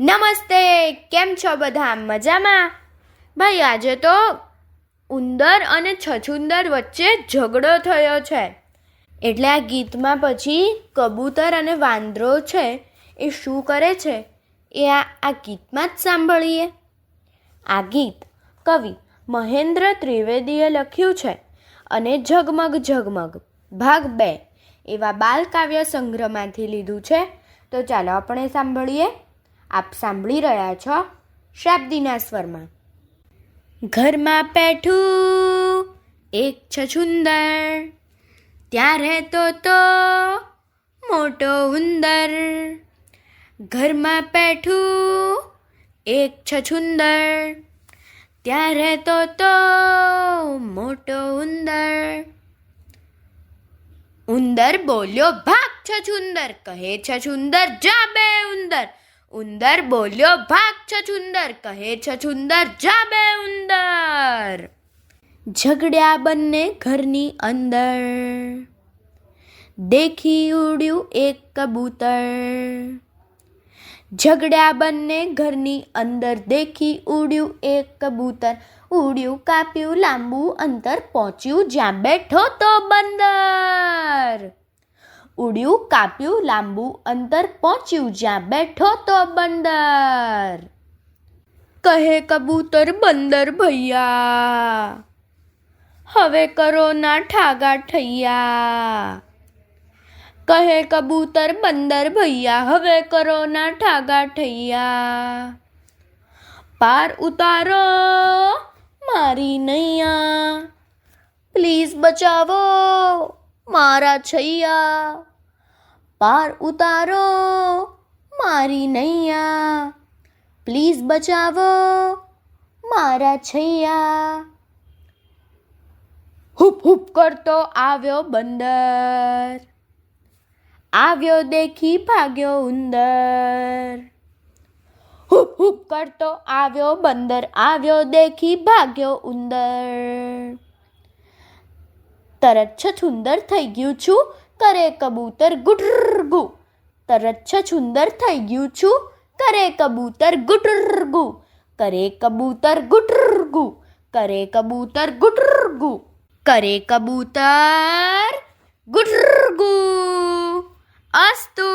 નમસ્તે, કેમ છો બધા? મજામાં? ભાઈ, આજે તો ઉંદર અને છછુંદર વચ્ચે ઝઘડો થયો છે. એટલે આ ગીતમાં પછી કબૂતર અને વાંદરો છે એ શું કરે છે એ આ ગીતમાં જ સાંભળીએ. આ ગીત કવિ મહેન્દ્ર ત્રિવેદીએ લખ્યું છે અને ઝગમગ ઝગમગ ભાગ 2 એવા બાલકાવ્ય સંગ્રહમાંથી લીધું છે. તો ચાલો આપણે સાંભળીએ. આપ સાંભળી રહ્યા છો શાબ્દીના સ્વરમાં. ઘરમાં બેઠું એક છછુંદર, ત્યાં રહેતો તો મોટો ઉંદર. ઘરમાં બેઠું એક છછુંદર, ત્યાં રહેતો તો મોટો ઉંદર. ઉંદર બોલ્યો ભાગ છછુંદર, કહે છછુંદર જા બે ઉંદર. ઉંદર બોલ્યો ભાગ છછુંદર, કહે છછુંદર જા બે ઉંદર. ઝઘડ્યા બંને ઘરની અંદર, દેખી ઉડ્યું એક કબૂતર. ઝઘડ્યા બંને ઘરની અંદર, દેખી ઉડ્યું એક કબૂતર. ઉડ્યું કાપ્યું લાંબુ અંતર, પહોંચ્યું જ્યાં બેઠો તો બંદર. ઉડ્યું કાપ્યું લાંબુ અંતર, પહોંચ્યું જ્યાં બેઠો તો બંદર. કહે કબૂતર બંદર ભૈયા, હવે કરો ના ઠાગા ઠૈયા. કહે કબૂતર બંદર ભૈયા, હવે કરો ના ઠાગા ઠૈયા. પાર ઉતારો મારી નૈયા, પ્લીઝ બચાવો મારા છૈયા. પાર ઉતારો મારી નૈયા, પ્લીઝ બચાવો મારા છૈયા. હુપ હુપ કરતો આવ્યો બંદર, આવ્યો દેખી ભાગ્યો ઉંદર. હુપ હુપ કરતો આવ્યો બંદર, આવ્યો દેખી ભાગ્યો ઉંદર. તરત છછુંદર થઈ ગયું છું, કરે કબૂતર ગુટરગુ. તરત છછુંદર થઈ ગયું છું, કરે કબૂતર ગુટરગુ. કરે કબૂતર ગુટરગુ, કરે કબૂતર ગુટરગુ. કરે કબૂતર ગુટરગુ. અસ્તુ.